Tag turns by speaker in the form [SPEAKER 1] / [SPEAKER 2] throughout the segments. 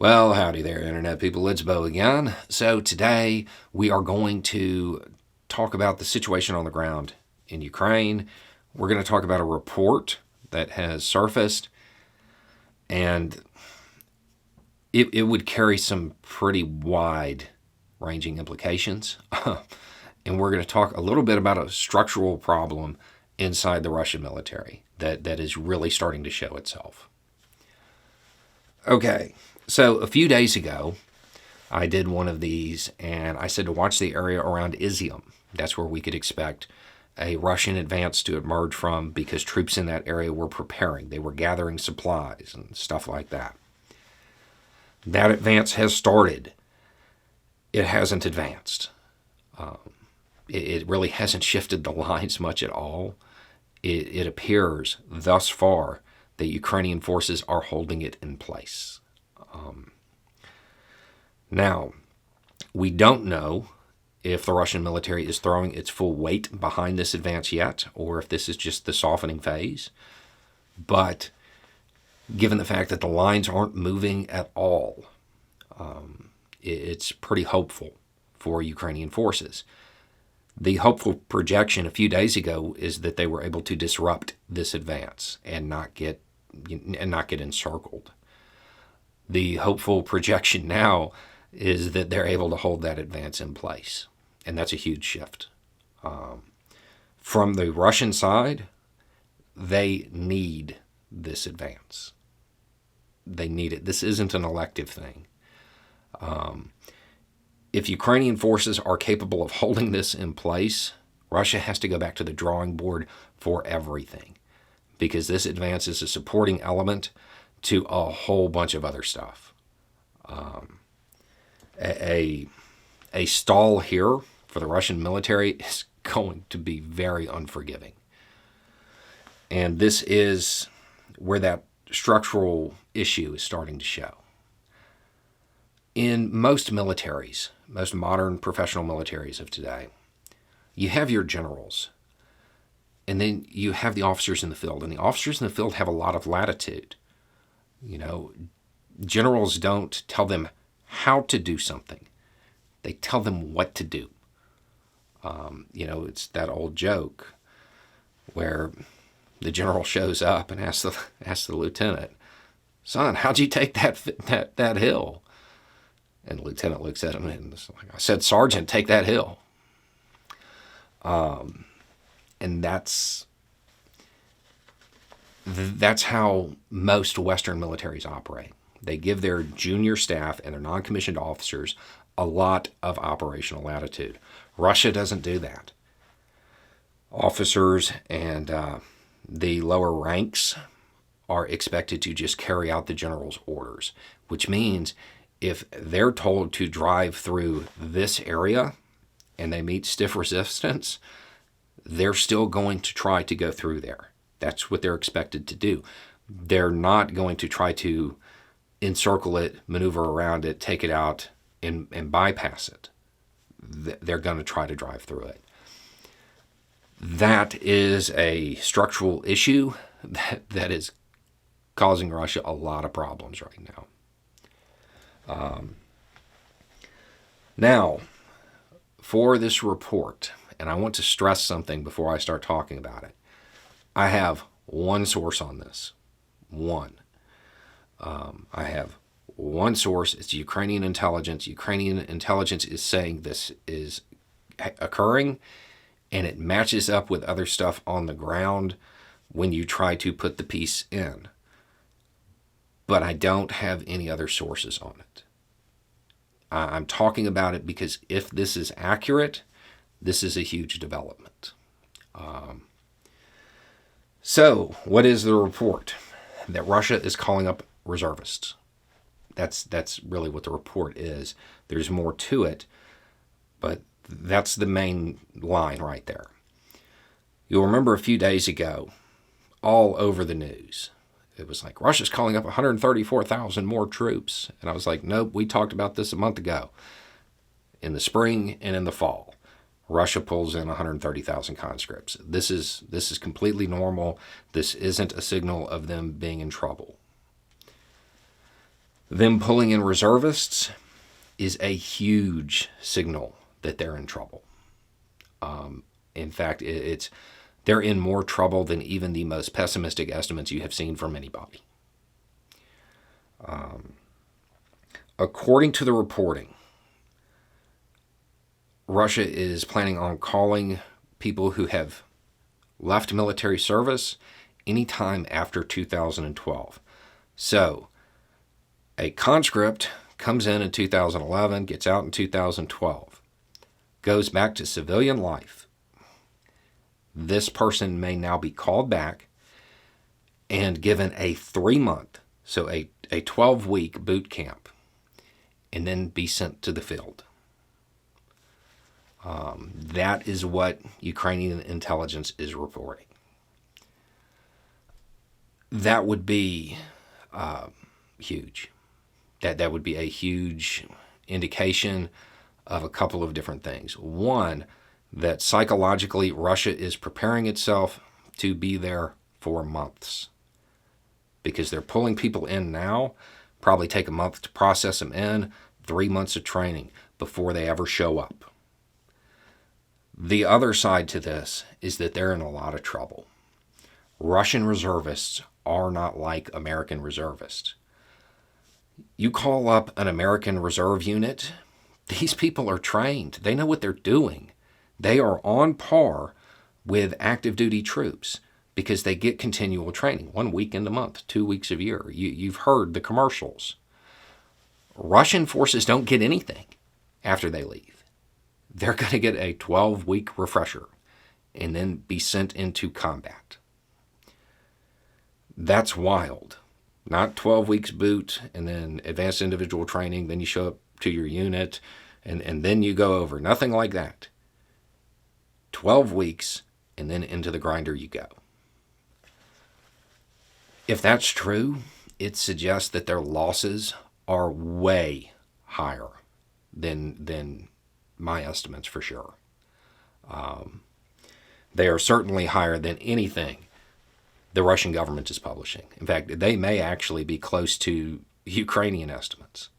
[SPEAKER 1] Well, howdy there, Internet people. It's Bo again. So, today we are going to talk about the situation on the ground in Ukraine. We're going to talk about a report that has surfaced, and it would carry some pretty wide ranging implications. And we're going to talk a little bit about a structural problem inside the Russian military that is really starting to show itself. Okay. So a few days ago, I did one of these, and I said to watch the area around Izium. That's where we could expect a Russian advance to emerge from, because troops in that area were preparing. They were gathering supplies and stuff like that. That advance has started. It hasn't advanced. It really hasn't shifted the lines much at all. It appears thus far that Ukrainian forces are holding it in place. Now, we don't know if the Russian military is throwing its full weight behind this advance yet, or if this is just the softening phase. But given the fact that the lines aren't moving at all, it's pretty hopeful for Ukrainian forces. The hopeful projection a few days ago is that they were able to disrupt this advance and not get encircled. The hopeful projection now is that they're able to hold that advance in place. And that's a huge shift. From the Russian side, they need this advance. They need it. This isn't an elective thing. If Ukrainian forces are capable of holding this in place, Russia has to go back to the drawing board for everything, because this advance is a supporting element to a whole bunch of other stuff. A stall here for the Russian military is going to be very unforgiving. And this is where that structural issue is starting to show. In most militaries, most modern professional militaries of today, you have your generals, and then you have the officers in the field. And the officers in the field have a lot of latitude. You know, generals don't tell them how to do something. They tell them what to do. It's that old joke where the general shows up and asks the lieutenant, "Son, how'd you take that hill?" And the lieutenant looks at him and is like, "I said, Sergeant, take that hill." And that's how most Western militaries operate. They give their junior staff and their non-commissioned officers a lot of operational latitude. Russia doesn't do that. Officers and the lower ranks are expected to just carry out the general's orders, which means if they're told to drive through this area and they meet stiff resistance, they're still going to try to go through there. That's what they're expected to do. They're not going to try to encircle it, maneuver around it, take it out, and bypass it. They're going to try to drive through it. That is a structural issue that is causing Russia a lot of problems right now. Now, for this report, and I want to stress something before I start talking about it. I have one source on this. One. I have one source. It's Ukrainian intelligence. Ukrainian intelligence is saying this is occurring, and it matches up with other stuff on the ground when you try to put the piece in. But I don't have any other sources on it. I'm talking about it because if this is accurate, this is a huge development. So, what is the report? That Russia is calling up reservists. That's really what the report is. There's more to it, but that's the main line right there. You'll remember a few days ago, all over the news, it was like, Russia's calling up 134,000 more troops. And I was like, nope, we talked about this a month ago. In the spring and in the fall, Russia pulls in 130,000 conscripts. This is completely normal. This isn't a signal of them being in trouble. Them pulling in reservists is a huge signal that they're in trouble. In fact, they're in more trouble than even the most pessimistic estimates you have seen from anybody. According to the reporting, Russia is planning on calling people who have left military service anytime after 2012. So, a conscript comes in 2011, gets out in 2012, goes back to civilian life. This person may now be called back and given a 3-month, so a 12-week boot camp, and then be sent to the field. That is what Ukrainian intelligence is reporting. That would be huge. That would be a huge indication of a couple of different things. One, that psychologically Russia is preparing itself to be there for months, because they're pulling people in now, probably take a month to process them in, 3 months of training before they ever show up. The other side to this is that they're in a lot of trouble. Russian reservists are not like American reservists. You call up an American reserve unit, these people are trained. They know what they're doing. They are on par with active duty troops because they get continual training, 1 weekend a month, 2 weeks a year. You've heard the commercials. Russian forces don't get anything after they leave. They're going to get a 12-week refresher and then be sent into combat. That's wild. Not 12 weeks boot and then advanced individual training, then you show up to your unit and then you go over. Nothing like that. 12 weeks and then into the grinder you go. If that's true, it suggests that their losses are way higher than my estimates for sure. They are certainly higher than anything the Russian government is publishing. In fact, they may actually be close to Ukrainian estimates.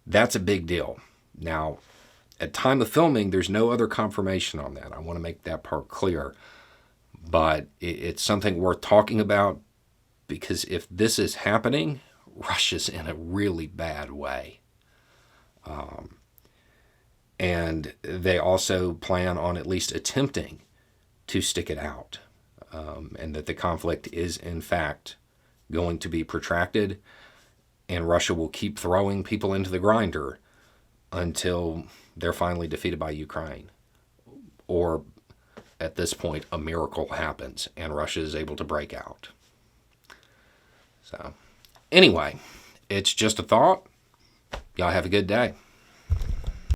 [SPEAKER 1] That's a big deal. Now, at time of filming, there's no other confirmation on that. I want to make that part clear. But it's something worth talking about, because if this is happening, Russia's in a really bad way. And they also plan on at least attempting to stick it out, and that the conflict is in fact going to be protracted, and Russia will keep throwing people into the grinder until they're finally defeated by Ukraine, or at this point a miracle happens and Russia is able to break out. So anyway, it's just a thought. Y'all have a good day.